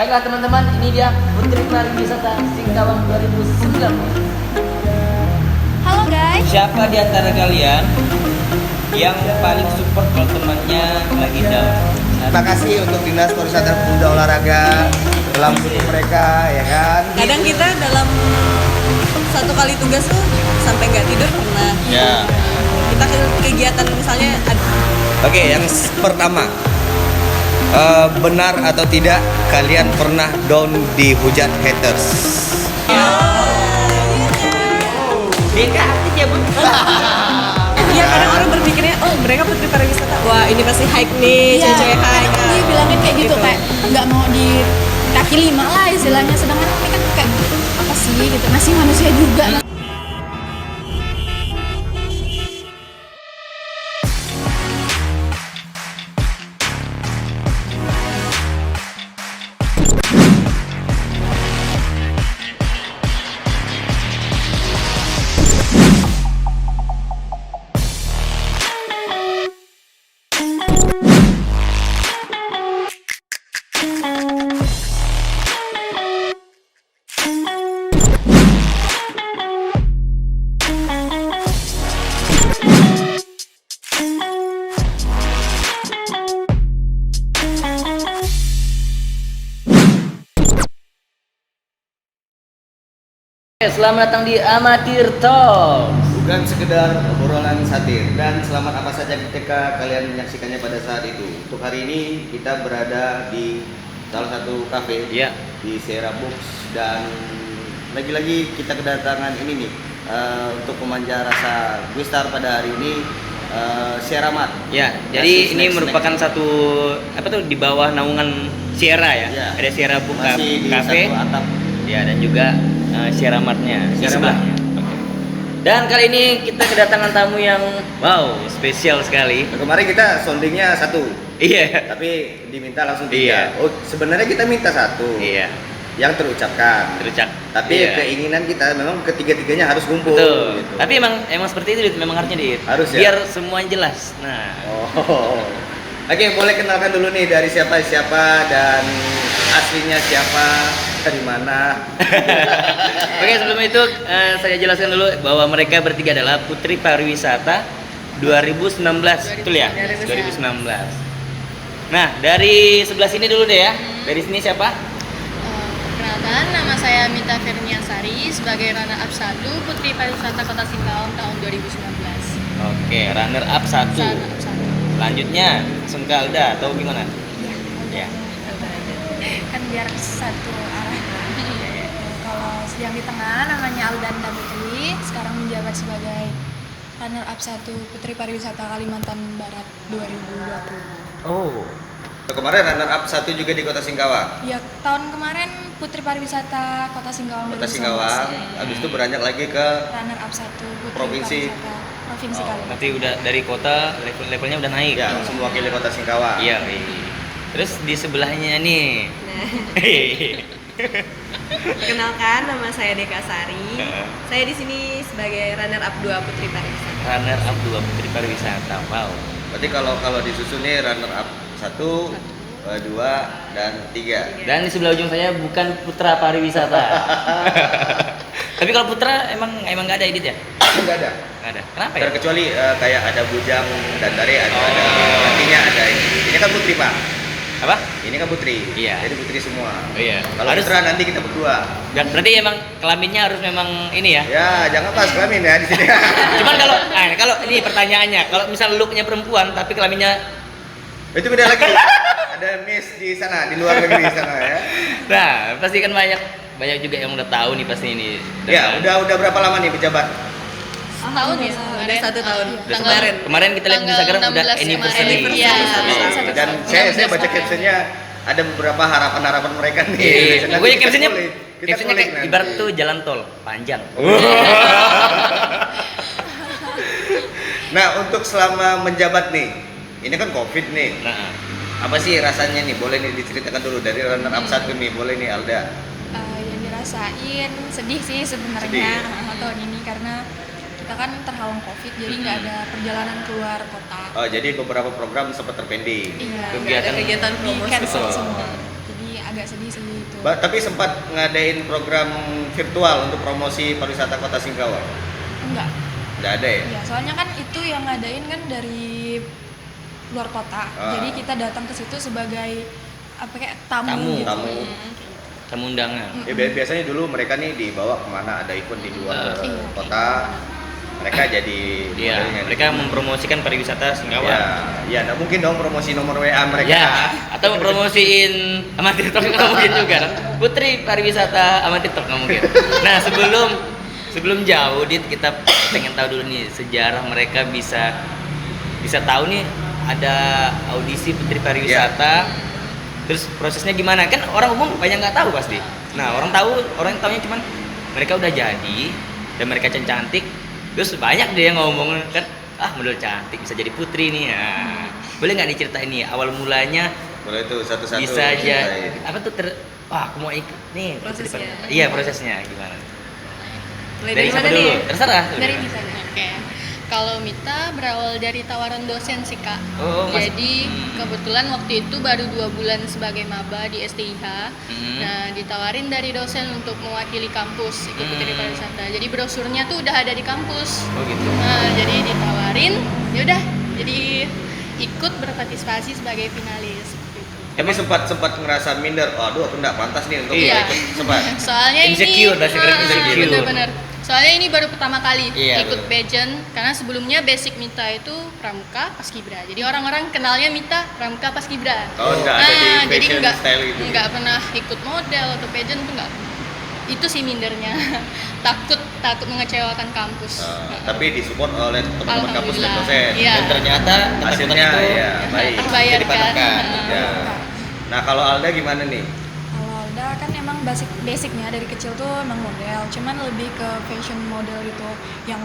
Baiklah teman-teman, ini dia Putri Pariwisata Singkawang 2019. Halo guys. Siapa di antara kalian yang paling support kalau temannya lagi down? Terima kasih untuk Dinas Pariwisata Pemuda Olahraga dalam mendukung mereka, ya kan? Kadang kita dalam satu kali tugas tuh sampai nggak tidur pernah. Ya. Kita kegiatan misalnya Oke, yang pertama, benar atau tidak kalian pernah down dihujat haters? Deka aktif ya bun? Iya, kadang orang berpikirnya, oh mereka putri pariwisata, wah ini pasti hike nih, Iya, cewek hike. kadang dibilangin kayak gitu, kayak nggak mau di kaki lima lah istilahnya, sedangkan ini kan kayak apa sih gitu, masih manusia juga. Selamat datang di Amatir Talks. Bukan sekedar obrolan satir. Dan selamat apa saja ketika kalian menyaksikannya pada saat itu. Untuk hari ini kita berada di salah satu kafe Iya. di Sierra Books, dan lagi-lagi kita kedatangan ini nih untuk memanja rasa Gwistar pada hari ini, Sierra Mart. Ya, jadi Snack, ini snack, merupakan snack. satu apa tuh di bawah naungan Sierra ya. Ya. Ada Sierra Book Masih di Cafe. satu atap. Ya, dan juga Sierra Mart-nya di Sierra sebelahnya. Oke. Dan kali ini kita kedatangan tamu yang wow, spesial sekali. Nah, kemarin kita soundingnya satu, Iya. tapi diminta langsung Iya. 3. Oh, sebenarnya kita minta satu. Iya. Yang terucapkan. Terucap. Tapi Iya. keinginan kita memang ketiga-tiganya harus kumpul. Betul. Gitu. Tapi emang seperti itu Dit, memang harusnya Dit. Harus ya? Biar semuanya jelas. Nah, Oh. Oke, boleh kenalkan dulu nih dari siapa dan aslinya siapa, dari mana. oke, sebelum itu saya jelaskan dulu bahwa mereka bertiga adalah Putri Pariwisata 2019, betul ya? 2019. Nah, dari sebelah sini dulu deh ya. Dari sini siapa? Perkenalkan, nama saya Mita Firniasari sebagai runner up 1 Putri Pariwisata Kota Singkawang tahun 2019. Oke, runner up 1. Runner up 1. Selanjutnya langsung ke Alda atau gimana? Ya. Kan biar satu arah. Kalau yang di tengah namanya Aldanda Putri, sekarang menjabat sebagai runner up 1 Putri Pariwisata Kalimantan Barat 2020. Oh. Kemarin runner up 1 juga di Kota Singkawang. Ya, tahun kemarin Putri Pariwisata Kota Singkawang Kota 2019. Singkawang, habis itu beranjak lagi ke Runner up 1 Putri Provinsi. Pariwisata Provinsi Kalimantan. Nanti udah dari kota levelnya udah naik. ya, langsung mewakili Kota Singkawang. Iya, terus di sebelahnya nih. Kenalkan, nama saya Deka Sari. Saya di sini sebagai runner up 2 Putri Pariwisata. Runner up 2 Putri Pariwisata. Wow. Berarti kalau disusun nih runner up 1, 2, dan 3. Dan di sebelah ujung saya bukan Putra Pariwisata. Tapi kalau Putra emang nggak ada edit ya? Enggak ada. Nggak ada. Kenapa ya? Terkecuali kayak ada Bujang dan Tari, ada nantinya ada ini. Ini kan Putri, Pak. Apa? Ini kan Putri. Iya. Jadi Putri semua. Iya. Kalau Harus- Putra nanti kita berdua. Dan berarti emang kelaminnya harus memang ini ya. Ya, jangan pas kelamin ya di sini. Cuman kalau ini pertanyaannya, kalau misal lu punya perempuan tapi kelaminnya, Itu beda lagi. Ada Miss di sana, di luar negeri sana ya. nah pasti kan banyak juga yang udah tahu nih pasti ini. Ya, udah berapa lama nih pejabat? Setahun ya? Udah 1 tahun. Udah Kemarin. Kemarin kita lihat di Instagram udah 16 anniversary. kemarin. Iya. Dan saya baca captionnya ada beberapa harapan mereka nih. Iya. Nanti Pokoknya kita captionnya kulik. Kita captionnya kulik kayak nanti. ibarat tuh jalan tol panjang. Nah, untuk selama menjabat nih, ini kan COVID nih. Nah, Apa sih rasanya nih? Boleh nih diceritakan dulu dari runner up 1 nih. Boleh nih Alda. Yang dirasain sedih sih sebenarnya tahun ini karena kita kan terhalang COVID, jadi nggak ada perjalanan keluar kota. Oh, jadi beberapa program sempat terpending. Iya, Nggak ada kegiatan di promosi. cancel Betul. semua. Jadi agak sedih sih itu. Tapi sempat ngadain program virtual untuk promosi pariwisata Kota Singkawang. Enggak. Nggak ada ya? Ya, soalnya kan itu yang ngadain kan dari luar kota. Jadi kita datang ke situ sebagai apa kayak tamu gitu. Tamu undangan. Ya biasanya dulu mereka nih dibawa kemana ada event di luar Iya. kota, mereka jadi Iya, modelnya. mereka mempromosikan pariwisata Singkawang. Ya, nggak mungkin dong promosi nomor WA mereka. Ya, atau mempromosiin amatir talk nggak mungkin juga. Putri pariwisata amatir talk nggak mungkin. Nah, sebelum jauh, Dit, kita pengen tahu dulu nih sejarah mereka bisa tahu nih ada audisi Putri Pariwisata. Terus prosesnya gimana? Kan orang umum banyak nggak tahu pasti. Nah, orang yang tahunya cuman mereka udah jadi dan mereka cantik. Terus banyak deh yang ngomong kan, model cantik bisa jadi putri nih. Nah, boleh nggak diceritain nih awal mulanya? Boleh tuh satu-satu. Bisa aja. ceritain. Apa tuh aku mau ikut nih. Putri Prosesnya. Pariwisata. Iya, prosesnya gimana? Mulai dari siapa mana dulu? nih? Terserah. Dari kita nih. Oke, kalau Mita berawal dari tawaran dosen sih Kak. Oh, Jadi kebetulan waktu itu baru 2 bulan sebagai maba di STIH. Nah, ditawarin dari dosen untuk mewakili kampus ikut Putri Pariwisata. Jadi brosurnya tuh udah ada di kampus. Oh gitu. Nah, jadi ditawarin, yaudah, jadi ikut berpartisipasi sebagai finalis. Gitu. Tapi sempat ngerasa minder. Aduh, aku nggak pantas nih untuk Iya. ikut. Sempat. Soalnya Insecure, ini bahasa Inggrisnya insecure. bener-bener. Soalnya ini baru pertama kali Iya, ikut betul. pageant karena sebelumnya basic Mita itu pramuka paskibra. Jadi orang-orang kenalnya Mita pramuka paskibra. Oh, nggak ada di jadi fashion style gitu. nggak pernah ikut model atau pageant tuh nggak. Itu sih mindernya. takut mengecewakan kampus. Tapi disupport oleh teman-teman kampus dan Alhamdulillah. dosen. Iya. Dan ternyata Hasilnya itu ya baik. Terbayarkan. dipatahkan. Ya. Nah, kalau Alda gimana nih? Kalau Alda kan emang basicnya dari kecil tuh emang model, cuman lebih ke fashion model gitu, yang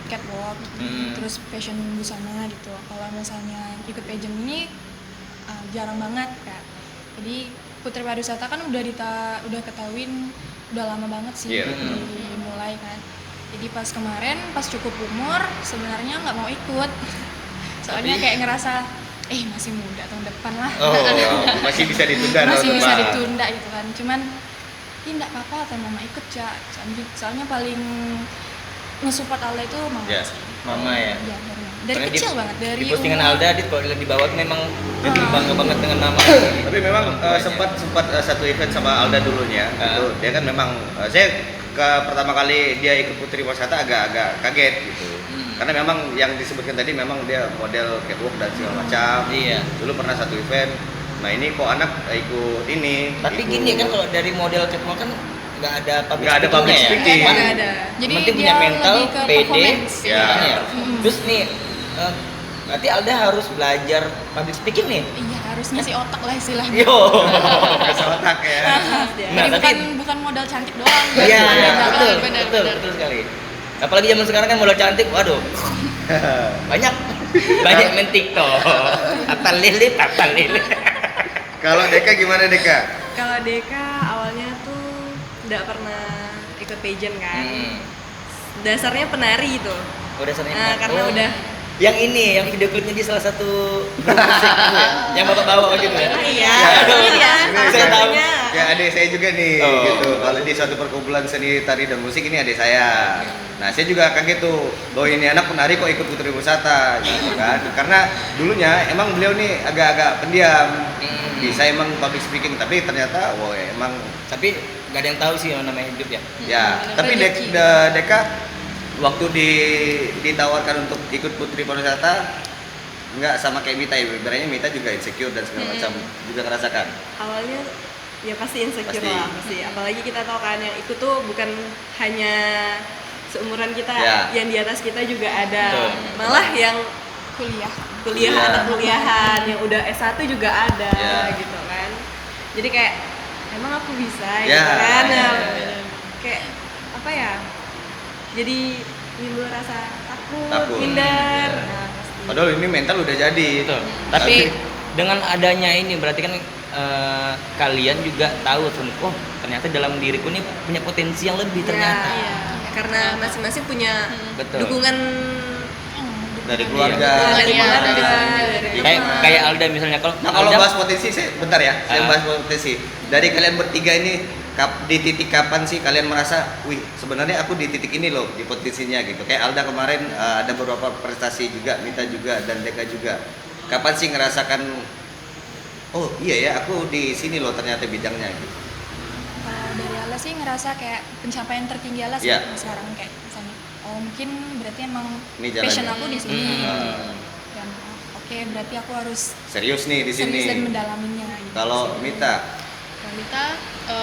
catwalk, terus fashion busana gitu. Kalau misalnya ikut pageant ini jarang banget Kak. Jadi Putri Pariwisata kan udah ketahuin udah lama banget sih Iya. dimulai kan. Jadi pas kemarin pas cukup umur sebenarnya nggak mau ikut, soalnya kayak ngerasa masih muda tahun depan lah. Oh, masih bisa ditunda. Masih tahun bisa depan. ditunda gitu kan, cuman enggak apa-apa atau mama ikut ya, soalnya paling nge-support Alda itu mama Ya, sih. Mama ya. Iya, dari Karena kecil banget, dari di postingan umur- Alda, Dit, kalau dilihat di bawah memang lebih bangga banget dengan nama. Tapi memang sempat satu event sama Alda dulunya. Gitu. Dia kan memang saya pertama kali dia ikut Putri Pariwisata agak kaget gitu. Karena memang yang disebutkan tadi memang dia model catwalk dan segala macam. Iya. Dulu pernah satu event. Nah, ini kok anak ikut ini. Tapi ikut- gini kan kalau dari model catwalk kan nggak ada public Nggak ada public speaking-nya speaking. ya. Nggak ada. Jadi Penting dia punya mental, lebih ke PD, performance. Ya. kan ya. Terus nih, berarti Alda harus belajar public speaking nih. Iya, harus ngisi otak lah istilahnya. Yo. Kasih otak ya. Nah, Jadi tapi bukan modal cantik doang. iya, Betul, betul sekali. Apalagi zaman sekarang kan model cantik, waduh. banyak main TikTok. Tata lilit. Kalau Deka gimana Deka? Kalau Deka awalnya tuh nggak pernah ikut pageant kan. Dasarnya penari gitu. Udah sering. Karena udah yang ini, yang video klipnya di salah satu grup musik itu ya, yang bapak bawa gitu ya. iya. Saya tahu. Ya, adik saya juga nih Oh. gitu. Kalau di suatu perkumpulan seni tari dan musik ini adik saya. Nah, saya juga kaget tuh, bahwa ini anak penari kok ikut Putri Wisata gitu kan. Karena dulunya emang beliau nih agak-agak pendiam. Bisa emang public speaking, tapi ternyata emang Tapi nggak ada yang tahu sih yang namanya hidup ya. ya. Tapi Deka waktu ditawarkan untuk ikut Putri Pariwisata nggak sama kayak Mita ya. Ibaratnya Mita juga insecure dan segala macam juga ngerasakan. awalnya ya pasti insecure Pasti. lah pasti. Apalagi kita tahu kan yang ikut tuh bukan hanya seumuran kita, Ya. yang di atas kita juga ada. Betul. Malah yang Kuliah. kuliah Ya. anak kuliahan yang udah S1 juga ada Ya. gitu kan. Jadi kayak emang aku bisa Ya. gitu kan. Ya. Kayak apa ya? Jadi timbul rasa takut, Takut. minder. Ya. Nah, pasti. Padahal ini mental udah jadi. Betul. Tapi dengan adanya ini berarti kan kalian juga tahu, oh ternyata dalam diriku nih punya potensi yang lebih ternyata. Ya, karena masing-masing punya Betul. dukungan dari keluarga. Dari Iya, keluarga, dari Kayak Alda misalnya Nah kalau Alda, bahas potensi, bentar ya, saya Ah. bahas potensi. Dari kalian bertiga ini, di titik kapan sih kalian merasa, wih sebenarnya aku di titik ini loh, di potensinya gitu. Kayak Alda kemarin ada beberapa prestasi juga, Mita juga, dan Deka juga. Kapan sih ngerasakan, oh iya ya aku di sini loh ternyata bidangnya gitu. Kalau dari Ala sih ngerasa kayak pencapaian tertinggi Ala sih Iya. sekarang kayak misalnya, oh mungkin berarti emang Ini jalannya. passion aku di sini. Hmm. Dan oke, berarti aku harus Serius nih di sini. serius dan mendalaminya. Gitu. Kalau Mita, Wanita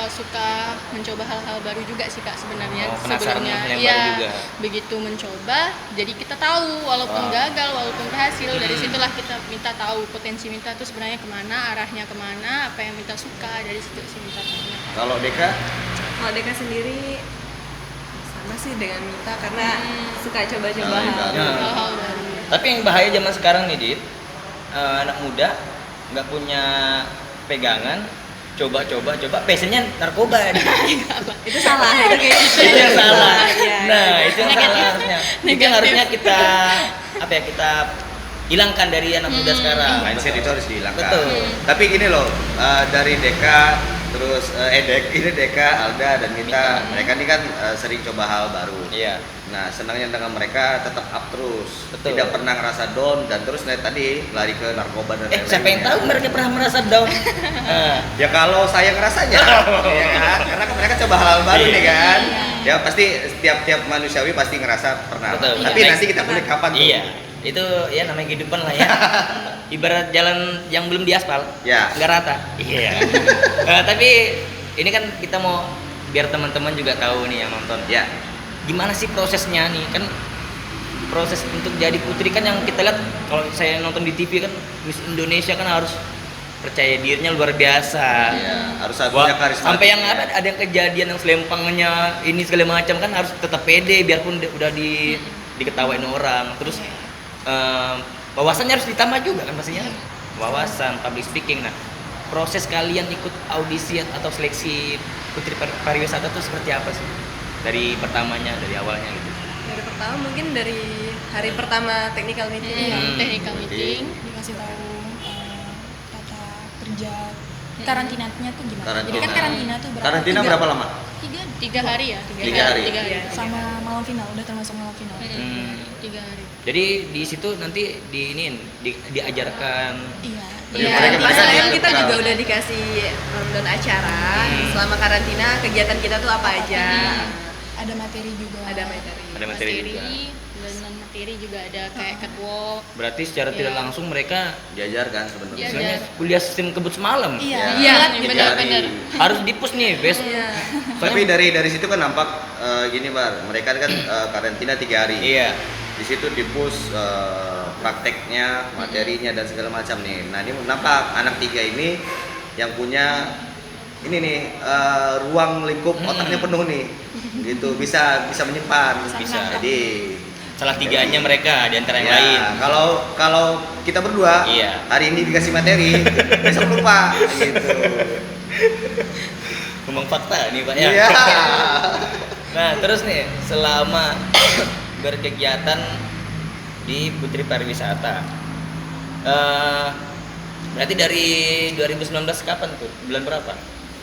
suka mencoba hal-hal baru juga sih Kak sebenarnya. Oh, penasaran Sebelumnya yang iya, baru juga. begitu mencoba jadi kita tahu walaupun Wah. gagal walaupun berhasil dari situlah kita minta tahu potensi Mita tuh sebenarnya kemana, arahnya kemana, apa yang Mita suka, dari situ sih Mita tahu. kalau Deka, Kalau Deka sendiri sama sih dengan Mita karena suka coba-coba Hal yang hal. baru. Hal-hal baru. tapi yang bahaya zaman sekarang nih Dit, anak muda nggak punya pegangan, coba passionnya narkoba. Itu salah itu kayak gitu. Itu yang salah. Iya. Nah, itu yang Negatif. salah harusnya. Itu yang harusnya kita kita hilangkan dari anak muda sekarang. mindset itu harus dihilangkan. Betul. Tapi gini loh, dari Deka, terus ini Deka, Alda dan Mita, mereka ini kan sering coba hal baru. Iya. Nah, senangnya dengan mereka tetap up terus, Betul. tidak pernah ngerasa down dan terus tadi lari ke narkoba dan lain-lainnya. Siapa yang tahu mereka pernah merasa down? Nah, Ya kalau saya ngerasanya, ya kan? Karena mereka coba hal baru Iya. nih kan. Ya pasti setiap manusiawi pasti ngerasa pernah. Betul. Tapi Iya. nanti kita boleh kapan tuh? iya. Itu ya namanya kehidupan lah ya. Ibarat jalan yang belum diaspal, Ya. nggak rata. Iya. Tapi ini kan kita mau biar teman-teman juga tahu nih yang nonton. Ya. Gimana sih prosesnya nih, kan proses untuk jadi putri kan yang kita lihat kalau saya nonton di TV kan Miss Indonesia kan harus percaya dirinya luar biasa. Iya, harus Wah, punya karisma. sampai yang ada yang kejadian yang selempangnya ini segala macam kan harus tetap pede biarpun udah diketawain orang. Terus wawasannya harus ditambah juga kan pastinya, wawasan public speaking. Nah, proses kalian ikut audisi atau seleksi putri pariwisata itu seperti apa sih dari pertamanya, dari awalnya gitu? Dari pertama mungkin dari hari pertama technical meeting. Technical meeting. Dikasih tahu tata kerja karantinanya tuh gimana. Jadi kan Karantina. karantina tuh berapa? Karantina Tiga- berapa lama? 3 hari ya. 3 hari. 3 hari. Iya. Sama malam final, udah termasuk malam final. 3 hari. Jadi di situ nanti diajarkan. Iya. Iya, Mereka pas bisa kan gitu, kita Kak. juga udah dikasih rundown acara selama karantina kegiatan kita tuh apa aja. Ada materi juga. Ada materi. Ada materi juga. Dan non materi juga ada kayak catwalk. Berarti secara tidak langsung mereka Diajarkan sebenarnya. Iya. istilahnya kuliah sistem kebut semalam. Iya. Iya, benar-benar. Harus dipus nih, besok. Iya. Tapi dari situ kan nampak gini Bar, mereka kan karantina 3 hari. Iya. Di situ dipus prakteknya, materinya dan segala macam nih. Nah ini nampak anak 3 ini yang punya ini nih ruang lingkup otaknya penuh nih, gitu bisa menyimpan. Bisa. Jadi Salah tiganya mereka di antara yang ya, lain. kalau kita berdua Iya. hari ini dikasih materi, besok lupa gitu. Ngomong fakta nih Pak ya. Iya. Nah terus nih selama berkegiatan di Putri Pariwisata, berarti dari 2019 kapan tuh? Bulan berapa?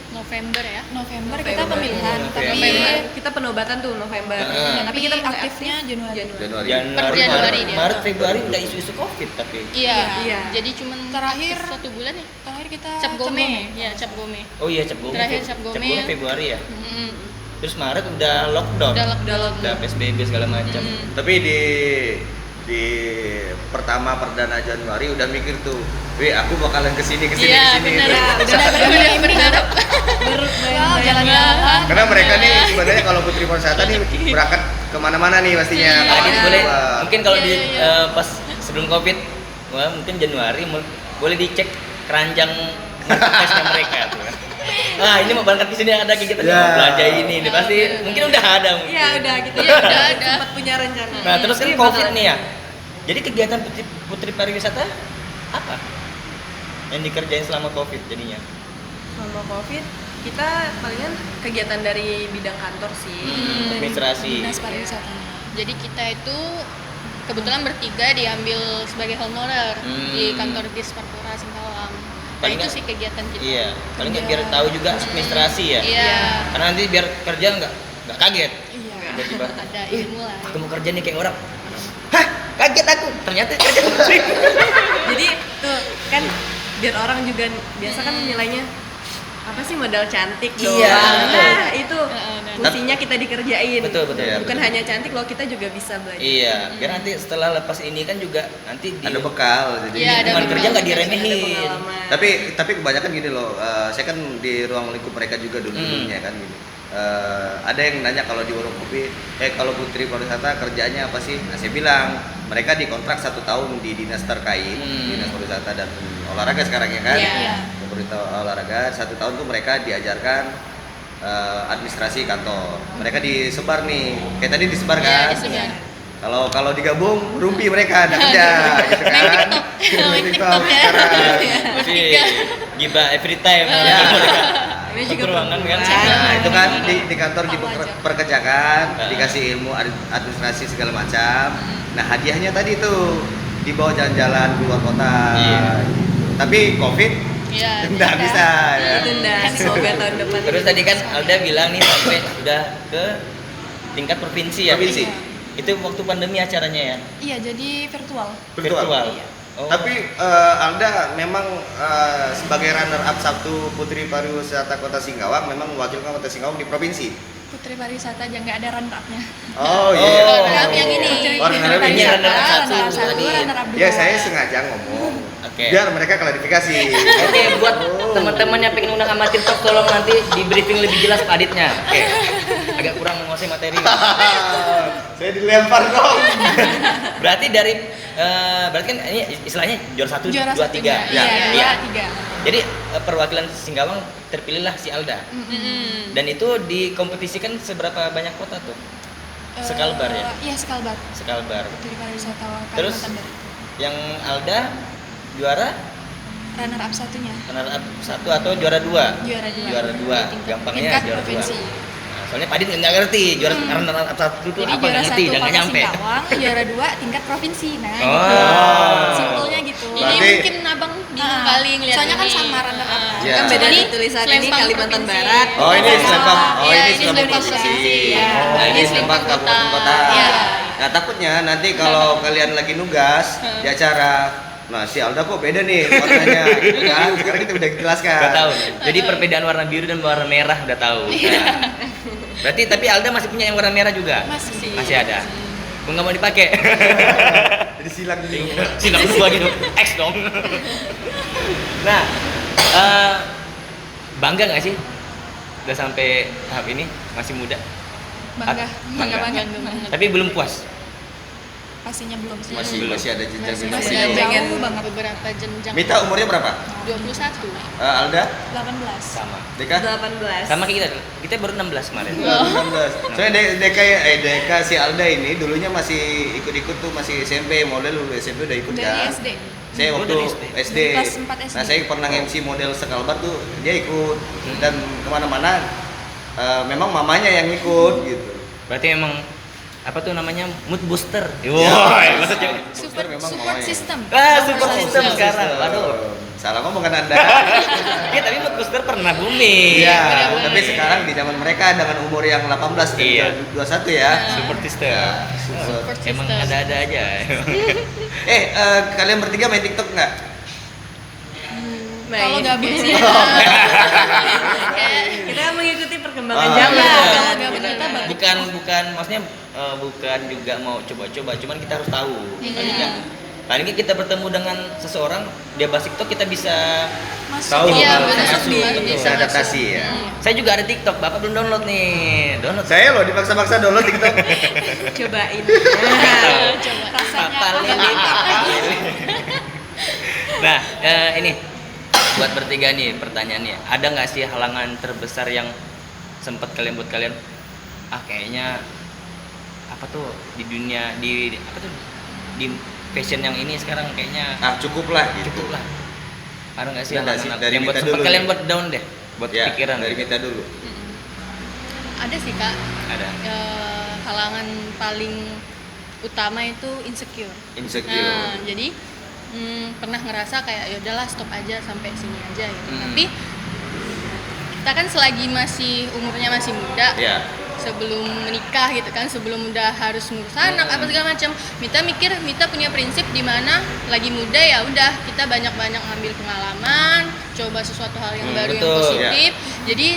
November ya. November kita pemilihan, tapi November. Kita penobatan tuh November. tapi kita mulai aktifnya Januari. Januari. Januari dia. Maret, Februari udah isu-isu COVID tapi. Iya. Iya. Jadi cuman Terakhir- aktif 1 bulan ya. Terakhir kita Cap Gome. Gome. Iya, Cap Gome. Oh iya Cap Gome. Terakhir Cap Gome. Februari ya. Mm-mm. Terus Maret udah lockdown. Udah lockdown. Udah PSBB segala macam. Tapi di pertama perdana Januari udah mikir tuh, weh aku bakalan kesini. Iya, benar. Udah berharap. Wow, jalan-jalan. Karena mereka nih sebenarnya kalau Putri Pariwisata nih berangkat kemana-mana nih pastinya. Iya, Nah, ini boleh Wah. mungkin kalau di Iya. pas sebelum Covid, wah, mungkin Januari boleh dicek keranjang marketplace mereka tuh. Nah, ini mau berangkat ke sini ada kegiatan Ya. mau belanja ini nih pasti mungkin udah ada mungkin. Iya, udah gitu. Iya, udah ada. Sempat punya rencana. Nah, terus kan Ini Covid bakalan- nih ya. Jadi kegiatan Putri Pariwisata apa? Yang dikerjain selama Covid jadinya? Selama Covid, kita palingan kegiatan dari bidang kantor sih. Administrasi. Dinas pariwisatanya. Jadi kita itu kebetulan bertiga diambil sebagai honorer di kantor Disperpora Singkawang. Nah Paling itu nggak- sih kegiatan kita. Iya, paling nggak biar tahu juga administrasi ya. Iya. Karena nanti biar kerja nggak kaget. Iya. Tiba-tiba, Ada ilmu lah. aku mau kerja nih kayak orang. Hah, kaget aku. Ternyata kerja putri. Jadi tuh kan biar orang juga biasa kan nilainya apa sih modal cantik doang. Iya, betul. Nah, itu Nah. fungsinya kita dikerjain. Betul, betul. Iya, Bukan betul. hanya cantik loh, kita juga bisa belajar. Iya, biar nanti setelah lepas ini kan juga nanti di Ada bekal jadi. Iya, ada lingkungan bekal. kerja nggak Ada diremehin. pengalaman. Tapi kebanyakan gini loh, saya kan di ruang lingkup mereka juga dulunya kan gini. Ada yang nanya kalau di warung kopi, kalau Putri Pariwisata kerjaannya apa sih? Nah, saya bilang mereka dikontrak 1 tahun di dinas terkait, dinas pariwisata dan olahraga sekarang ya kan. Iya. Pemerintah olahraga 1 tahun tuh mereka diajarkan administrasi kantor. Mereka disebar nih, kayak tadi disebar Iya, kan. disebar. Kalau digabung rumpi mereka ada kerja gitu kan. Main TikTok. Main TikTok ya. sekarang. Jadi gibah every time. Ya. Ini juga Satu ruangan kan. Nah, itu kan di kantor diperkerjakan, Nah. dikasih ilmu administrasi segala macam. Nah, hadiahnya tadi tuh dibawa jalan-jalan keluar kota. Iya. Tapi Covid Iya. nggak bisa ya. Ditunda, semoga tahun depan. Terus tadi kan Alda bilang nih sampai udah ke tingkat provinsi ya. Provinsi. Itu waktu pandemi acaranya ya. Iya, jadi virtual. Virtual. Iya. Oh. Tapi Alda memang sebagai runner up Sabtu Putri Pariwisata Kota Singkawang memang mewakilkan Kota Singkawang di provinsi. Putri Pariwisata aja nggak ada runner up-nya. Oh iya. Oh, runner up yang ini. Oh, runner up Ini ini. runner up satu runner up satu, tadi. runner up dua. Ya saya sengaja ngomong Oke. biar mereka klarifikasi. Oke, buat teman-teman yang pengen undang amatir talk tolong nanti di briefing lebih jelas Pak Aditnya. Oke. Agak kurang menguasai materi. Saya dilempar dong. Berarti dari berarti kan ini istilahnya juara 1, Juara 2, 3. satunya. Ya. Iya, Iya. 2, 3. Jadi perwakilan Singkawang terpilihlah si Alda. Dan itu dikompetisikan seberapa banyak kota tuh? Sekalbar ya? Iya, Sekalbar. Sekalbar. Putri Pariwisata Terus? Kalimantan Barat. Yang Alda juara Runner up satunya. runner up 1 atau juara 2? Juara 2. Juara 2. Gampangnya Tingkat juara 2. provinsi. Soalnya Pak Adit nggak ngerti juara runner up 1 itu Jadi apa, juara nggak ngerti 1 dan nggak Kota nyampe. Singkawang, juara 2 tingkat provinsi. Nah, Oh. gitu. Simpelnya gitu. Ini Berarti- mungkin abang bingung Ah, kali ngeliat soalnya kan ini. sama runner up. Iya. Kan beda Ini nih tulisan ini Selembang Kalimantan provinsi. Barat. Oh ini Oh, Selembang. Oh iya, ini ini Selembang Selembang provinsi. provinsi. Iya. Oh ini Ini Selembang Selembang kabupaten kota. kota. Iya. Nah takutnya nanti kalau kalian lagi nugas di acara, nah si Alda kok beda nih warnanya, gitu kan? Sekarang kita udah jelaskan. Udah tahu. Jadi perbedaan warna biru dan warna merah udah tahu. Nah. Berarti tapi Alda masih punya yang warna merah juga? Masih. Masih ada. Kok nggak mau dipakai? Jadi silang dulu. Silang dua gitu. X dong. Nah, bangga nggak sih? Udah sampai tahap ini, masih muda. Bangga, bangga banget. Tapi belum puas. Pastinya belum sih. Masih ada jenjang Masih masih. ada pengen jauh banget. beberapa jenjang. Mita umurnya berapa? 21. Alda? 18. Sama. Deka? 18. Sama kayak kita. Kita baru 16 kemarin. 19. Soalnya Deka si Alda ini dulunya masih ikut-ikut tuh masih SMP, model dulu SMP udah ikut Dari kan. SD. Saya Oh, waktu dari SD. Kelas 4 SD. Nah saya pernah MC model Sekalbar tuh dia ikut dan kemana-mana memang mamanya yang ikut gitu. Berarti emang apa tuh namanya mood booster. Ya, Woi, maksudnya. Support, memang support mamanya. system. Support system sekarang. Waduh. Salah ngomong kan Anda. Ya tapi mood booster pernah booming. Iya, tapi sekarang di zaman mereka dengan umur yang 18 dan Iya. 21 ya. Support system. Support. Emang system. ada-ada aja. Kalian bertiga main TikTok nggak? Kalau gabung sih. Kita kan mengikuti perkembangan Ah, zaman. Iya, betul. kalau gabung kita baru. bukan maksudnya bukan juga mau coba-coba, cuman kita harus tahu. Paling nggak kita bertemu dengan seseorang dia bahas TikTok kita bisa Masuk. tahu. Iya, kalau benar. masuk gitu. Bisa Adaptasi ya. Saya juga ada TikTok, Bapak belum download nih. Download. Saya loh dipaksa-paksa download TikTok. Cobain. Coba rasanya Papa apa? Lili, Papa Lili. Nah, ini buat bertiga nih pertanyaannya. Ada nggak sih halangan terbesar yang sempat kalian buat kalian? Kayaknya apa tuh di dunia di apa tuh di fashion yang ini sekarang kayaknya Cukup lah gitu. cukup lah. Ada nggak sih Nah, halangan apa dari yang buat Mita sempat dulu kalian nih. buat down deh, buat Ya, pikiran? dari Mita dulu. Ada sih Kak. Ada. Halangan paling utama itu insecure. Insecure. Nah, jadi pernah ngerasa kayak ya udahlah stop aja sampai sini aja gitu. Tapi kita kan selagi masih umurnya masih muda, Ya. sebelum menikah gitu kan, sebelum udah harus ngurus anak apa segala macam, Mita punya prinsip di mana lagi muda ya udah kita banyak-banyak ngambil pengalaman, coba sesuatu hal yang baru yang betul, positif. Jadi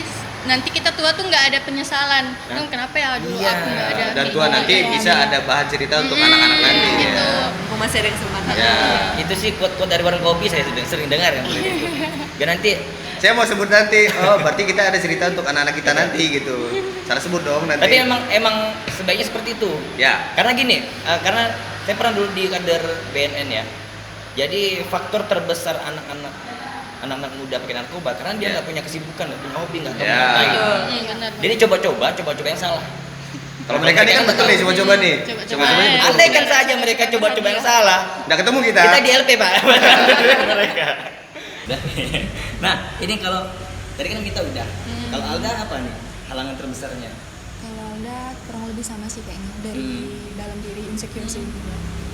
nanti kita tua tuh nggak ada penyesalan. Kenapa ya dulu Iya. aku nggak ada. Dan kayak tua gini, nanti kayak bisa gini. ada bahan cerita untuk anak-anak nanti Gitu. ya. Mumpung masih ada kesempatan. Ya. Itu sih quote-quote dari warung kopi saya sering dengar yang seperti itu. Dan nanti Saya mau sebut nanti. Oh, berarti kita ada cerita untuk anak-anak kita nanti gitu. Salah sebut dong nanti. tapi emang sebaiknya seperti itu. Ya. Karena gini, karena saya pernah dulu di kader BNN ya. Jadi faktor terbesar anak-anak muda pakai narkoba karena dia Ya. nggak punya kesibukan, nggak punya hobi, nggak tahu Ya. ngapain. Benar. Jadi coba-coba yang salah. Kalau mereka ini kan betul nih coba-coba nih. Coba-coba. Coba-coba betul. Andaikan saja mereka coba-coba yang salah, Udah ketemu kita. kita di LP Pak. Mereka. Nah, ini kalau tadi kan kita udah. Kalau Alda apa nih halangan terbesarnya? Kalau Alda kurang lebih sama sih kayaknya, dari dalam diri insecure sih,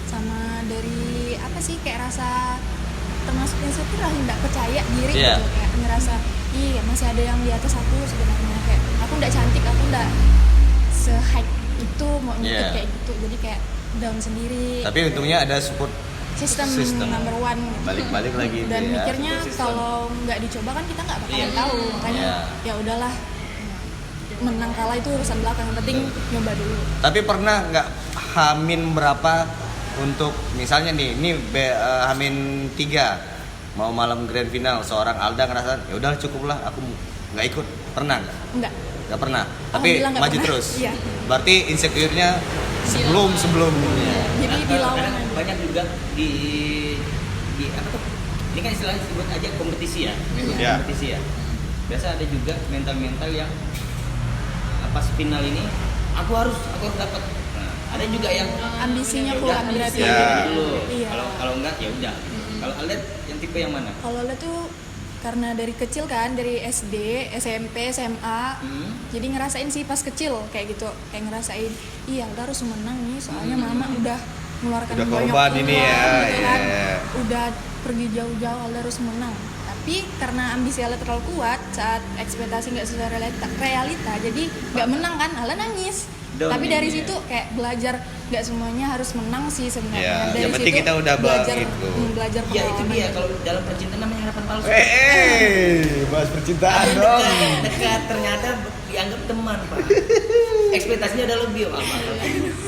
sama dari apa sih, kayak rasa termasuk insecure lah, nggak percaya diri Iya. gitu, kayak ngerasa iya masih ada yang di atas aku sebenarnya, kayak aku nggak cantik, aku nggak se-hype itu mau ngikut Iya. kayak gitu, jadi kayak down sendiri. Tapi untungnya ada support sistem number one gitu. balik-balik lagi Dan itu ya. mikirnya Support system. kalau nggak dicoba kan kita nggak bakalan Iya. tahu, makanya Iya. ya udahlah, menang kalah itu urusan belakang, yang penting nyoba dulu. Tapi pernah nggak hamin berapa untuk misalnya nih, ini hamin 3 mau malam grand final, seorang Alda ngerasa ya udah cukup lah, aku nggak ikut. Pernah nggak? Enggak. Nggak pernah. Tapi Alhamdulillah nggak maju pernah. terus. Iya. Berarti insecure-nya sebelumnya. Jadi dilawan aja. Banyak juga di apa tuh? Ini kan istilahnya disebut aja kompetisi ya. Iya. Kompetisi ya. Biasa ada juga mental yang pas final ini aku harus dapat. Nah, ada juga yang Ambisinya ya kurang udah, berarti. ambisi aja dulu. Iya. Kalau enggak ya udah. Kalau Alda yang tipe yang mana? Kalau lo tuh karena dari kecil kan, dari SD, SMP, SMA, jadi ngerasain sih pas kecil kayak gitu, kayak ngerasain iya udah harus menang nih, soalnya mama udah mengeluarkan Udah banyak korban ini uang, ya, gitu kan. iya. Udah pergi jauh-jauh, Alda harus menang. Tapi karena ambisi Alda terlalu kuat, saat ekspektasi nggak sesuai realita, jadi nggak menang kan, Alda nangis. Down Tapi ini, dari ya. situ kayak belajar nggak semuanya harus menang sih sebenarnya. Ya, Dari yang penting situ kita udah belajar, gitu. belajar Ya itu pengalaman. dia, kalau dalam percintaan namanya harapan palsu. bahas percintaan Dekat ternyata dianggap teman Pak. Ekspektasinya udah lebih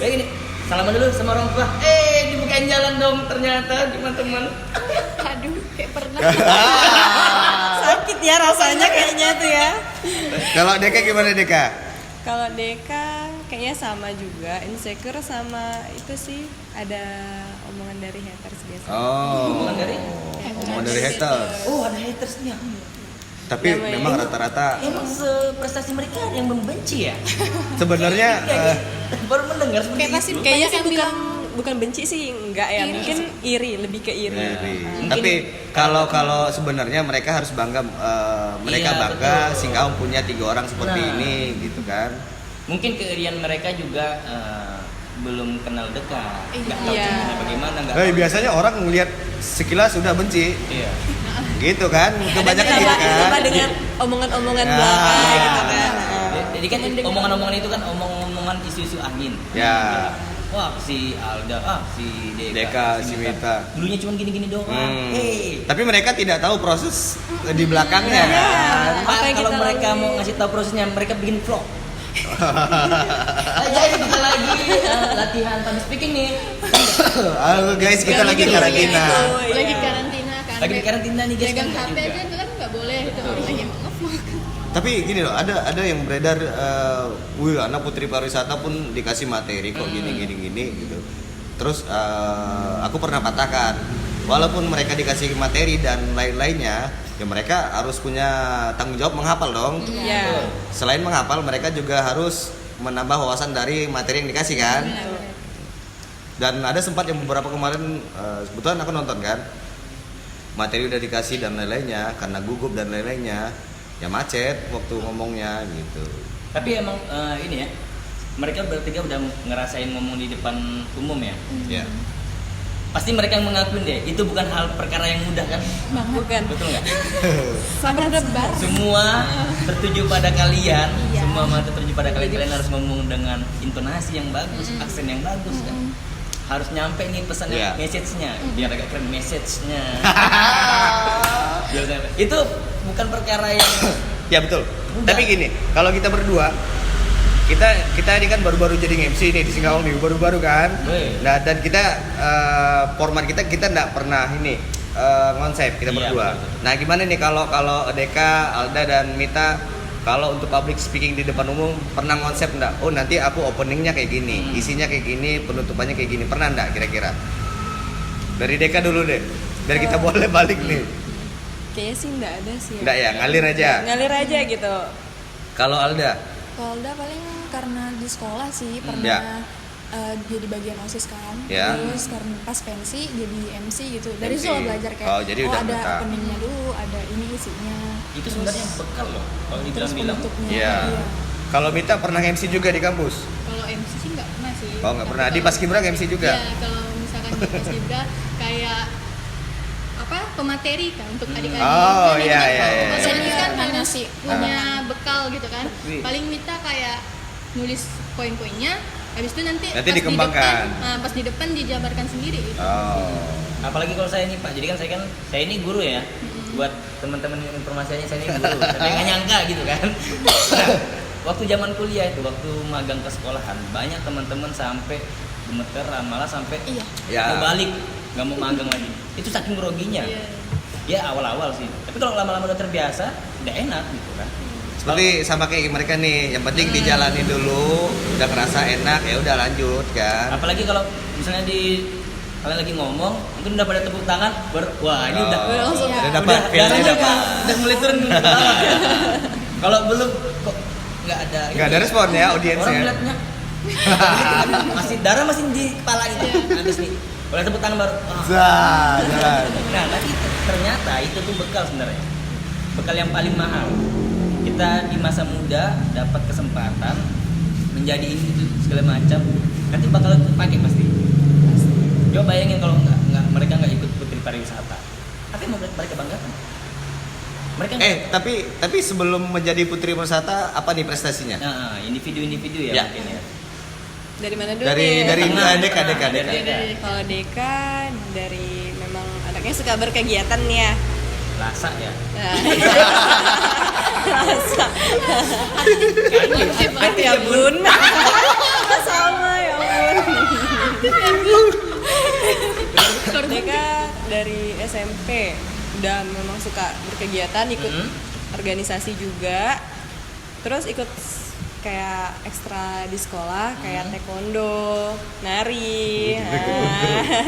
kayak gini, salaman dulu sama orang tua, dibukain jalan dong, ternyata cuma teman. Aduh, kayak pernah. Sakit ya rasanya kayaknya tuh ya. Kalau Deka gimana Deka? Kalau Deka kayaknya sama juga, insecure sama itu sih, ada omongan dari haters biasa. Oh, Omongan dari? omongan dari haters. Oh ada hatersnya. Tapi Namanya- memang rata-rata Emang prestasi mereka ada yang membenci ya? sebenarnya Baru mendengar seperti Kayak pasti itu. Kayaknya banyak sih yang bilang bukan benci sih, enggak ya, iri mungkin iri, lebih ke iri. Iri. Mungkin- Tapi kalau sebenarnya mereka harus bangga, mereka Iya, bangga betul. Singkaung punya 3 orang seperti Nah. ini gitu kan. Mungkin keirian mereka juga belum kenal dekat, nggak tahu Iya. gimana bagaimana, nggak tahu. Biasanya orang ngelihat sekilas sudah benci, Iya. gitu kan. Kebanyakan gitu Ditambah kan. dengan omongan-omongan Ya. belakang gitu kan. Jadi kan omongan-omongan itu kan omongan isu-isu angin. Ya. Wah si Alda, si Deka, si Mita. Dulunya cuma gini-gini doang. Tapi mereka tidak tahu proses di belakangnya Iya. kan. Pak, Apa yang kalau kita mereka lalui. mau ngasih tahu prosesnya, mereka bikin vlog. Guys, kita lagi latihan public speaking nih. Halo guys, kita lagi karantina. Lagi karantina kan. Lagi di karantina nih guys. Pegang kan HP juga. aja itu kan nggak boleh itu. Lagi ngevlog. Tapi gini loh, ada yang beredar, wih anak putri pariwisata pun dikasih materi kok gini gitu. Terus aku pernah patahkan, walaupun mereka dikasih materi dan lain-lainnya, ya mereka harus punya tanggung jawab menghafal dong. Iya. Selain menghafal, mereka juga harus menambah wawasan dari materi yang dikasih kan. Dan ada sempat yang beberapa kemarin, kebetulan aku nonton kan, materi udah dikasih dan lain-lainnya, karena gugup dan lain-lainnya, ya macet waktu ngomongnya gitu. Tapi emang ini ya, mereka bertiga udah ngerasain ngomong di depan umum ya. Ya. Pasti mereka yang mengakuin deh, itu bukan hal perkara yang mudah kan? Bukan. Betul nggak? Sangat debar. Semua tertuju pada kalian, Iya. semua mata tertuju pada kalian. Kalian harus ngomong dengan intonasi yang bagus, aksen yang bagus kan. Harus nyampe nih pesannya, Iya. message-nya, biar agak keren message-nya. Biar nyampe. Itu bukan perkara yang Ya betul. Udah. Tapi gini, kalau kita berdua, kita ini kan baru-baru jadi MC nih di Singkawang nih, baru-baru kan. Weh. Nah, dan kita format kita nggak pernah ini konsep kita Iya, berdua. betul. Nah, gimana nih kalau Deka, Alda dan Mita kalau untuk public speaking di depan umum pernah konsep nggak? Oh, nanti aku openingnya kayak gini, isinya kayak gini, penutupannya kayak gini. Pernah nggak kira-kira? Dari Deka dulu deh. Biar kita boleh balik nih. Kayaknya sih nggak ada sih. Nggak ya, ngalir aja. Ngalir aja gitu. Kalau Alda, Polda paling karena di sekolah sih pernah Ya. jadi bagian OSIS kan. Ya. Terus karena pas pensi jadi MC gitu. Dari MC. situ lo belajar kayak Oh, jadi udah ada betah. openingnya dulu, ada ini isinya. itu sebenarnya bekal loh. Kalau Terus dibilang-bilang, penutupnya. Iya. Kalau Mita pernah MC juga di kampus? Kalau MC sih nggak pernah sih. Oh, nggak pernah. Tapi Di kalau- Paskibra MC juga? Iya, kalau misalkan di Paskibra kayak apa pemateri kan untuk adik-adik. Oh, Kan iya, itu iya, kan iya. otomatis Senior kan mana harus sih? punya bekal gitu kan. Wih. Paling Mita kayak nulis poin-poinnya, habis itu nanti Nanti dikembangkan. pas di depan dijabarkan sendiri gitu. Oh. apalagi kalau saya nih Pak, jadi kan saya ini guru ya. Buat teman-teman yang informasinya saya ini guru, tapi nggak nyangka gitu kan. Nah, waktu zaman kuliah itu, waktu magang ke sekolahan, banyak teman-teman sampai gemeter, malah sampai Iya. Ya. mau balik, nggak mau magang lagi. Itu saking groginya. Iya. Ya awal-awal sih. Tapi kalau lama-lama udah terbiasa, udah enak gitu kan. Seperti sama kayak mereka nih, yang penting dijalani dulu, udah kerasa enak ya udah lanjut kan. Apalagi kalau misalnya kalian lagi ngomong, mungkin udah pada tepuk tangan, wah ini udah Oh, langsung udah ya. dapat feelnya darahnya dapat. udah mulai turun ke bawah. Kalau belum kok nggak ada. Nggak ada respon ya audiensnya. Orang ngeliatnya masih darah masih di kepala gitu. Habis nih. Kalau tepuk tangan baru. wah. Jalan. Nah, tapi ternyata itu tuh bekal sebenarnya. Bekal yang paling mahal. Kita di masa muda dapat kesempatan menjadi ini itu segala macam, nanti bakal pakai pasti. Coba bayangin kalau mereka nggak ikut Putri Pariwisata. Apa yang mau mereka banggakan? Mereka Tapi sebelum menjadi Putri Pariwisata apa nih prestasinya? nah, individu-individu ya, Ya. mungkin ya. Dari mana dulu Dari nih? Deka. Kalau Deka dari memang anaknya suka berkegiatan nih ya. Lasa ya. Nah, Rasa. Ya bun. Sama ya ampun. Deka dari SMP udah memang suka berkegiatan, ikut organisasi juga. Terus ikut kayak ekstra di sekolah kayak taekwondo, nari,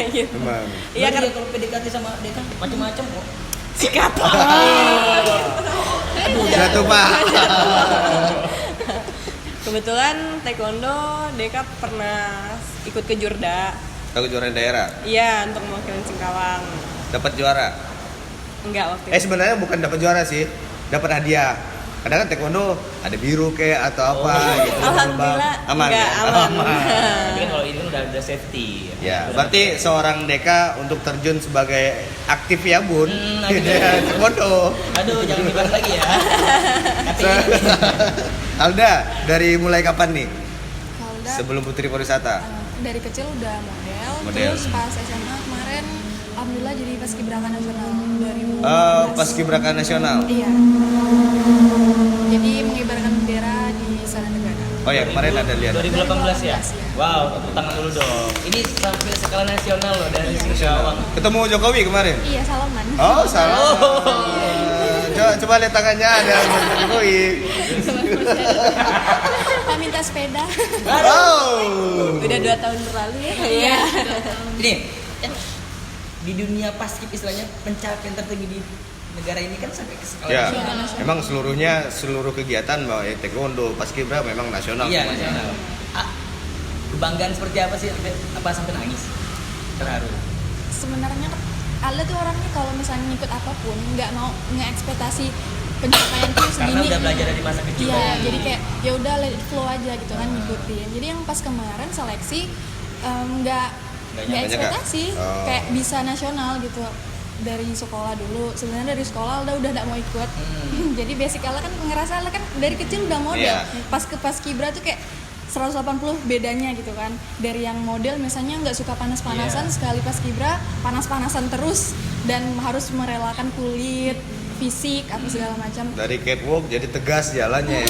gitu. Emang. Iya kan kalau PDKT sama Deka macam-macam kok. sikat. Jatuh Pak. Kebetulan taekwondo Deka pernah ikut ke Jurda. Aku juara daerah, Iya, untuk mewakili Singkawang. dapat juara. Enggak waktu itu. Sebenarnya bukan dapat juara sih, dapat hadiah. Kadang kan taekwondo ada biru kayak atau apa gitu. Alhamdulillah Aman. enggak ya? aman. Tapi kan kalau ini kan udah safety. Ya, berarti seorang Deka untuk terjun sebagai aktif ya Bun. aktif. Taekwondo. Aduh, jangan dibahas lagi ya. Tapi Alda, dari mulai kapan nih? Polda Sebelum Putri Pariwisata? dari kecil udah Model. Terus pas SMA kemarin alhamdulillah jadi paskibraka nasional 2015. Paskibraka nasional. Iya. Jadi mengibarkan bendera di Istana Negara. Oh ya, kemarin ada lihat. 2018 ya? 2018 ya. Wow, tepuk tangan dulu dong. Ini sampai skala nasional loh dari Iya. Singkawang. Ketemu Jokowi kemarin? Iya, salaman. Oh, salah. Coba lihat tangannya ada Jokowi. Pak minta sepeda. Oh. Udah 2 tahun berlalu ya. Iya. Ini kan di dunia paskib istilahnya pencapaian tertinggi di negara ini kan sampai ke skala Ya, nasional. memang seluruh kegiatan mau taekwondo, paskibra memang nasional Iya, semuanya. nasional. Kebanggaan seperti apa sih? Apa sampai nangis? Terharu. Sebenarnya Alda tuh orangnya kalau misalnya ngikut apapun nggak mau nge-ekspektasi pencapaian tuh Karena segini. udah belajar dari masa kecil. Iya, jadi kayak ya udah let it flow aja gitu kan, ngikutin. Jadi yang pas kemarin seleksi nggak nyampe ekspektasi Oh. kayak bisa nasional gitu dari sekolah dulu. Sebenarnya dari sekolah udah nggak mau ikut. Jadi basic Alda kan ngerasa Alda kan dari kecil udah model. Iya. Pas ke Paskibra tuh kayak 180 bedanya gitu kan. Dari yang model misalnya nggak suka panas-panasan, Iya. sekali Paskibra panas-panasan terus dan harus merelakan kulit, fisik apa segala macam. Dari catwalk jadi tegas jalannya ya.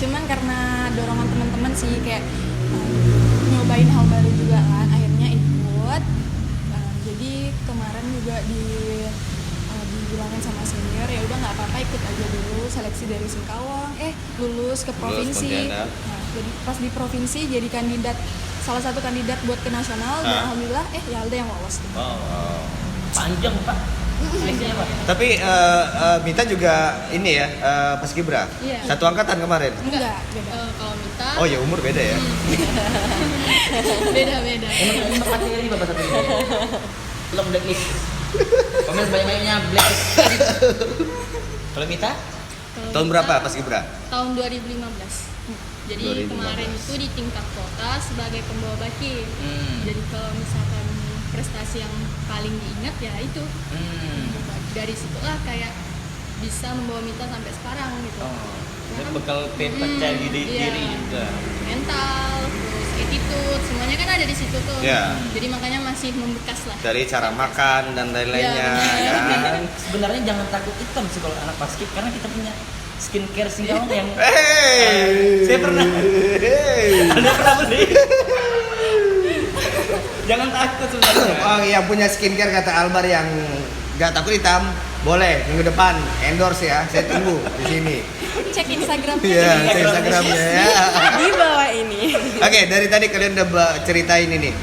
Cuman karena dorongan teman-teman sih kayak nyobain hal baru juga kan, akhirnya ikut. Jadi kemarin juga dibilangin sama senior ya udah nggak apa-apa, ikut aja dulu seleksi dari Singkawang, lulus ke provinsi. Pontianak. Nah, jadi pas di provinsi jadi kandidat, salah satu kandidat buat ke nasional dan alhamdulillah ya Alda yang lolos. Oh. Panjang Pak. Seleksinya Pak. Tapi Mita juga ini ya Paskibra. Iya. Satu angkatan kemarin. Enggak, beda. Kalau Mita Oh ya umur beda ya. beda-beda. Emang tempatnya ini Bapak satu ini. Belum blacklist. Komen sebanyak-banyaknya blacklist. Kalau Mita? Kalau Tahun Mita, berapa Paskibra? Tahun 2015. Jadi 2015. kemarin itu di tingkat kota sebagai pembawa baki. Jadi kalau misalkan prestasi yang paling diingat ya itu. Dari situlah kayak bisa membawa Mita sampai sekarang gitu. Oh. Itu bekal percaya diri Iya. juga. Mental, terus attitude, semuanya kan ada di situ tuh. Iya. Jadi makanya masih membekas lah. Dari cara makan dan lain-lainnya Iya, benar. kan. Sebenarnya jangan takut hitam sih kalau anak basket karena kita punya skincare Singkawang yang saya pernah Anda pernah beli. Jangan takut sebenarnya. Oh yang punya skincare kata Albar yang nggak takut hitam, boleh minggu depan endorse ya, saya tunggu di sini. Cek Instagramnya. Iya, cek Instagramnya ya. Di bawah ini. Oke, dari tadi kalian udah ceritain ini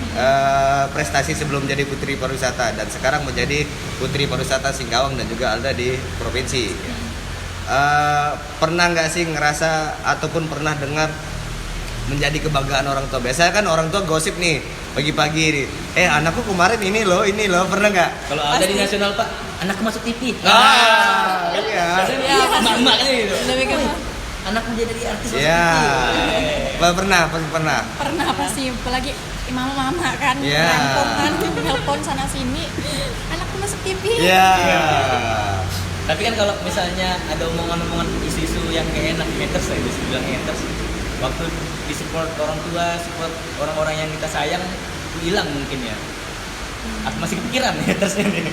prestasi sebelum jadi Putri Pariwisata dan sekarang menjadi Putri Pariwisata Singkawang dan juga Alda di provinsi. Pernah nggak sih ngerasa ataupun pernah dengar menjadi kebanggaan orang tua? Biasanya kan orang tua gosip nih pagi-pagi nih. Anakku kemarin ini loh, pernah nggak? Kalau ada di nasional Pak, anakku masuk TV. Iya. Biasanya emak-emak kan gitu. Lebih ke Anakku jadi artis masuk Iya. TV. Pernah. Pernah pasti, apalagi mama-mama kan, Iya. nelpon sana sini, anakku masuk TV. Iya. Tapi kan kalau misalnya ada omongan-omongan isu-isu yang kayak enak haters lah, bisa bilang haters. Waktu di support orang tua, support orang-orang yang kita sayang, itu hilang mungkin ya. Aku masih kepikiran hatersnya nih.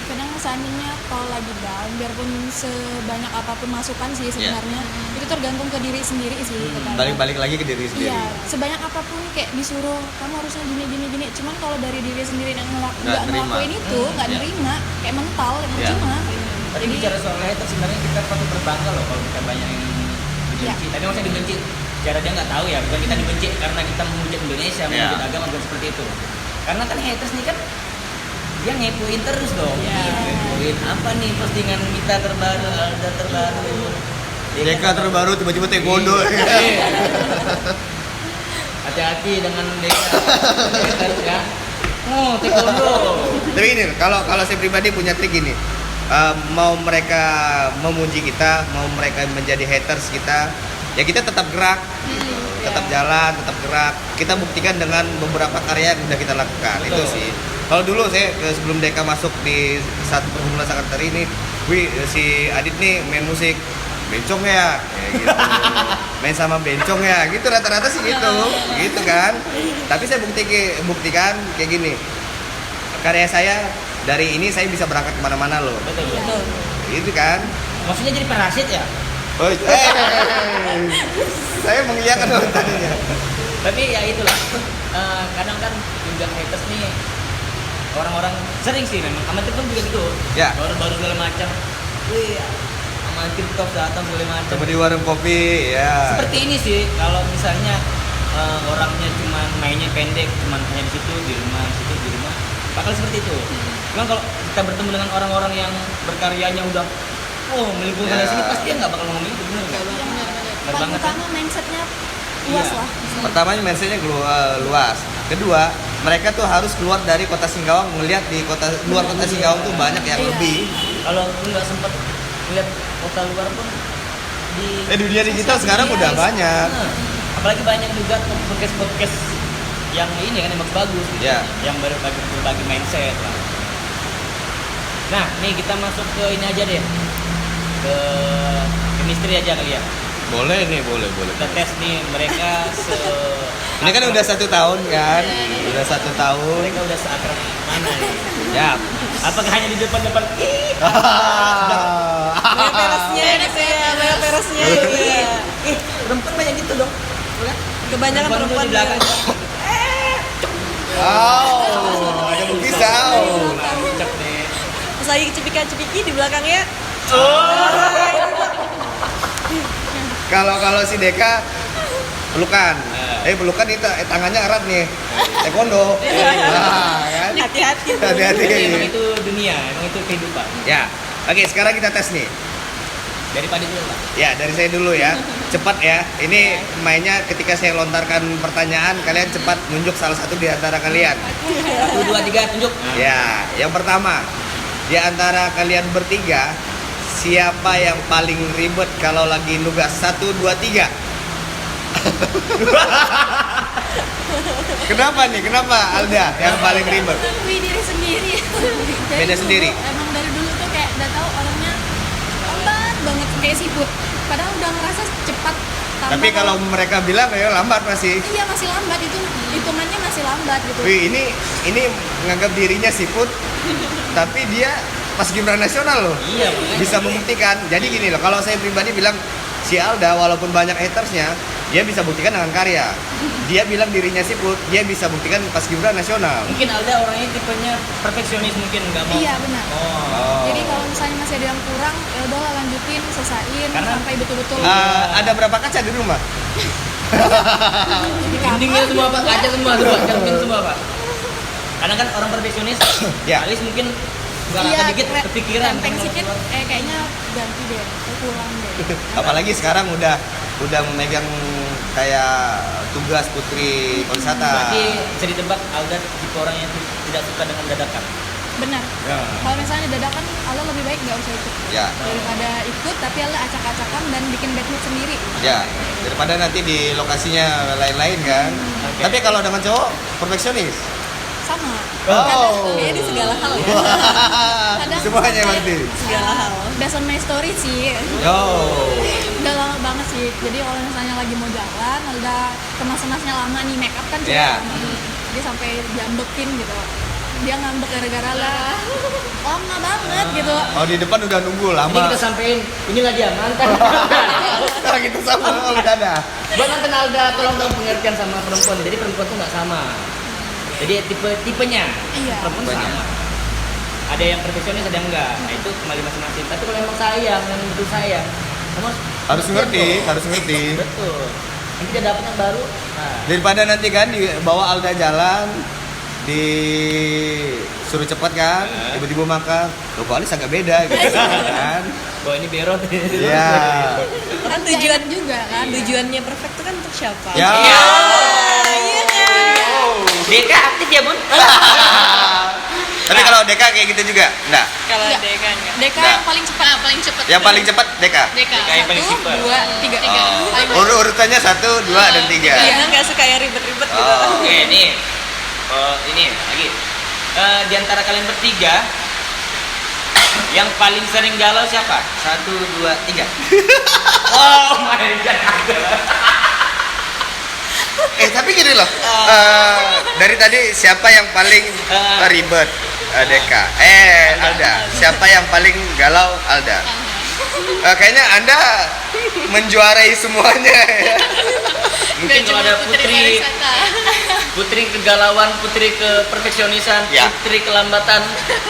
Kadang seandainya kalau lagi down, biarpun sebanyak apapun masukan sih sebenarnya, itu tergantung ke diri sendiri sih. Balik lagi ke diri sendiri. Iya, sebanyak apapun kayak disuruh kamu harusnya gini. Cuman kalau dari diri sendiri yang Nggak nggak terima. ngelakuin itu, nggak Iya. nerima, kayak mental, Iya. percuma. Tapi bicara soal haters sebenarnya kita patut berbangga loh kalau kita banyak yang dibenci. Tapi maksudnya dibenci, cara dia nggak tahu ya, bukan kita dibenci karena kita menghujat Indonesia, menghujat agama bukan seperti itu. Karena kan haters nih kan dia ngepoin terus dong. Ngepoin apa nih postingan kita terbaru, Alda terbaru. Deka terbaru tiba-tiba taekwondo. Iya. Hati-hati dengan Deka. Haters ya. Oh, taekwondo. Tapi ini kalau saya pribadi punya trik ini. Mau mereka memuji kita, mau mereka menjadi haters kita, ya kita tetap gerak, tetap jalan, tetap gerak. Kita buktikan dengan beberapa karya yang sudah kita lakukan. Itu sih. Kalau dulu saya sebelum Deka masuk di satu perkumpulan sekretari ini, si Adit nih main musik, bencong ya, kayak gitu. Main sama bencong ya, gitu rata-rata sih gitu kan. Tapi saya buktikan kayak gini, karya saya dari ini saya bisa berangkat kemana-mana loh, Betul. gitu kan. Maksudnya jadi parasit ya? Oh, saya mengiyakan tadinya. Tapi ya itulah. Kadang kan juga haters nih orang-orang sering sih memang amatir pun juga gitu. Ya. Baru segala macam. Wih, amatir top datang segala macam. Coba di warung kopi, ya. Seperti ini sih kalau misalnya orangnya cuma mainnya pendek, cuma hanya di situ di rumah, bakal seperti itu. Cuman kalau kita bertemu dengan orang-orang yang berkaryanya udah melimpah Ya. sini pasti dia nggak bakal ngomong itu, bener nggak? Bener Paling banget kan? utama mindsetnya luas Iya. lah. Pertamanya mindsetnya luas. Kedua, mereka tuh harus keluar dari kota Singkawang, melihat di luar kota Singkawang tuh banyak yang Iya. lebih. Kalau lu nggak sempet lihat kota luar pun di Dunia digital sosial sekarang media, udah banyak. Apalagi banyak juga podcast yang ini kan yang bagus gitu. Ya. Yang berbagi mindset lah. Nah, nih kita masuk ke ini aja deh. Ke chemistry aja kali ya. Boleh nih, boleh. Kita tes nih mereka Ini kan udah 1 tahun kan? Udah 1 tahun. mereka udah seakrab mana nih? Ya. Apakah hanya di depan-depan? Banyak perasnya gitu ya, banyak perasnya gitu ya. Perempuan banyak gitu dong. Kebanyakan perempuan di belakang. Ada pisau. Cep nih. Pas lagi cepika-cepiki di belakangnya. Kalau si Deka pelukan. Pelukan itu tangannya erat nih. Taekwondo. Nah, kan? Hati-hati. Hati-hati. Emang itu dunia, emang itu kehidupan. Ya. Oke, sekarang kita tes nih. Daripada dulu Pak. Ya, dari saya dulu ya. Cepat ya. Ini mainnya ketika saya lontarkan pertanyaan, kalian cepat nunjuk salah satu di antara kalian. 1, 2, 3 tunjuk. Ya, yang pertama, di antara kalian bertiga, siapa yang paling ribet kalau lagi nugas? 1, 2, 3. Kenapa nih? Kenapa Alda yang paling ribet? Akui diri sendiri. Jadi Beda sendiri? Emang dari dulu tuh kayak udah tahu orangnya lambat banget kayak siput. Padahal udah ngerasa cepat. Tambah Tapi kalau mereka bilang ya lambat masih. iya masih lambat, itu hitungannya masih lambat gitu. Wih, ini menganggap dirinya siput, tapi dia paskibra nasional loh. Iya, makanya. Bisa membuktikan. Jadi gini loh, kalau saya pribadi bilang si Alda walaupun banyak hatersnya, dia bisa buktikan dengan karya. Dia bilang dirinya siput, dia bisa buktikan paskibra nasional. Mungkin Alda orangnya tipenya perfeksionis, mungkin nggak mau. Iya benar. Oh. Jadi kalau misalnya masih ada yang kurang, ya udahlah lanjutin, selesaiin Karena- sampai betul-betul. Ada berapa kaca di rumah? di kamar. Dindingnya semua Pak, kaca semua tuh Pak, cermin semua Pak. Karena kan orang perfeksionis, Ya. alis mungkin nggak Iya, dikit kepikiran. tempeng sedikit, kayaknya ganti deh, kurang deh. Apalagi sekarang udah memegang kayak tugas putri pariwisata. Berarti bisa ditebak Alda tipe orang yang tidak suka dengan dadakan. Benar. Ya. Kalau misalnya dadakan, Allah lebih baik nggak usah ikut. Ya, Daripada ikut, tapi Allah acak-acakan dan bikin bad mood sendiri. ya. Daripada nanti di lokasinya lain-lain kan. Oke. Tapi kalau dengan cowok perfeksionis. Sama. Oh. Kayaknya di segala hal ya. Kadang Semuanya sampai- berarti. Segala hal. Based on my story sih. Yo. Udah lama banget sih. Jadi kalau misalnya lagi mau jalan, udah kemas-kemasnya lama nih, make up kan juga Ya. lama nih. Jadi sampai diambekin gitu. Dia ngambek gara-gara lah. Lama banget gitu. Oh, di depan udah nunggu Ini lama. kita sampein, inilah dia mantan. Sekarang kita sama udah ada. Buat mantan Alda, tolong dong pengertian sama perempuan. Jadi perempuan tuh nggak sama. Jadi tipenya Iya. perempuan Tipenya. sama. Ada yang perfeksionis, ada yang enggak. Nah itu kembali masing-masing. Tapi kalau emang sayang, yang betul sayang, kamu Harus ngerti, harus ngerti. Betul. Nanti dia dapat yang baru. Nah, Daripada nanti kan dibawa Alda jalan, disuruh cepat kan, tiba-tiba makan, loh kok Alis agak beda gitu kan. bahwa ini berot. Iya. Kan tujuan juga kan. tujuannya perfect itu kan untuk siapa? Ya. Iya kan? Deka aktif ya bun. Tapi kalau Deka kayak gitu juga? Enggak. Kalau Enggak. Deka enggak. Deka Nah. yang paling cepat. paling cepat. Yang paling cepat Deka. Deka. Deka yang paling simple. 1, 2, 3. Urutannya 1, 2, dan 3. Iya, nggak suka yang ribet-ribet gitu. Oh. Oke, nih. Ini lagi. Di antara kalian bertiga, yang paling sering galau siapa? 1, 2, 3. Oh my god. Tapi gini loh. Dari tadi siapa yang paling ribet? Deka. Alda. Siapa yang paling galau? Alda. Kayaknya Anda menjuarai semuanya ya. Mungkin kalau ada putri, pariwisata. putri kegalauan, putri keperfeksionisan, Ya. putri kelambatan,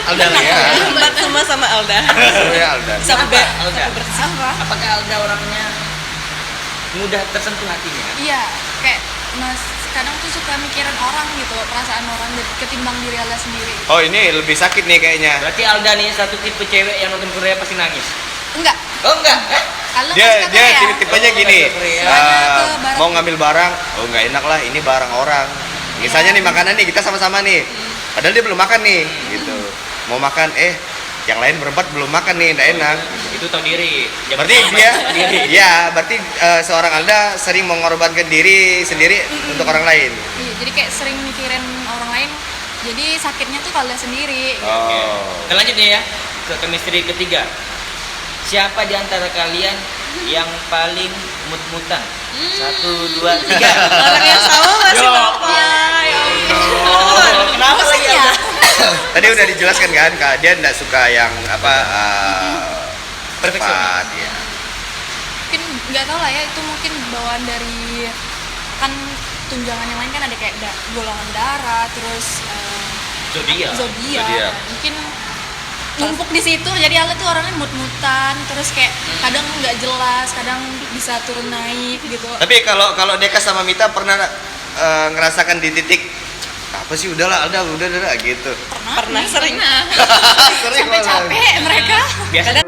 Alda lah ya. Lambat semua sama Alda. Semuanya Alda. Sampai Alda? Apa? Apakah Alda orangnya mudah tersentuh hatinya? Iya, kayak Mas kadang tuh suka mikirin orang gitu, perasaan orang ketimbang diri Alda sendiri. Oh, ini lebih sakit nih kayaknya. Berarti Alda nih satu tipe cewek yang nonton Korea pasti nangis. Enggak. Oh enggak? Alda Dia nggak suka Korea. tipenya gini. Soalnya ke barat. Mau ngambil barang, oh nggak enak lah, ini barang orang. Misalnya nih makanan nih kita sama-sama nih. Padahal dia belum makan nih, gitu. Mau makan, yang lain berempat belum makan nih, nggak enak. Itu tahu diri. Berarti dia, berarti seorang Alda sering mengorbankan diri sendiri untuk orang lain. Iya, jadi kayak sering mikirin orang lain, jadi sakitnya tuh kalau sendiri. Kita lanjut nih ya ke chemistry ketiga. Siapa di antara kalian yang paling mut-mutan? 1, 2, 3. Orang yang sama masih Yo. bapak. Ya ampun. Kenapa lagi Maksudnya? Alda? Tadi udah dijelaskan kan, Kak, dia nggak suka yang apa Perfeksionis. cepat, ya. Mungkin nggak tahu lah ya, itu mungkin bawaan dari kan tunjangan yang lain kan ada kayak golongan darah, terus Zodiak. zodiak. Zodiak. Mungkin numpuk di situ, jadi Alda tuh orangnya mut-mutan, terus kayak kadang nggak jelas, kadang bisa turun naik gitu. Tapi kalau Deka sama Mita pernah ngerasakan di titik apa sih, udahlah Alda, udah gitu. Pernah sering. Sering Sampai malah. capek mereka. Biasanya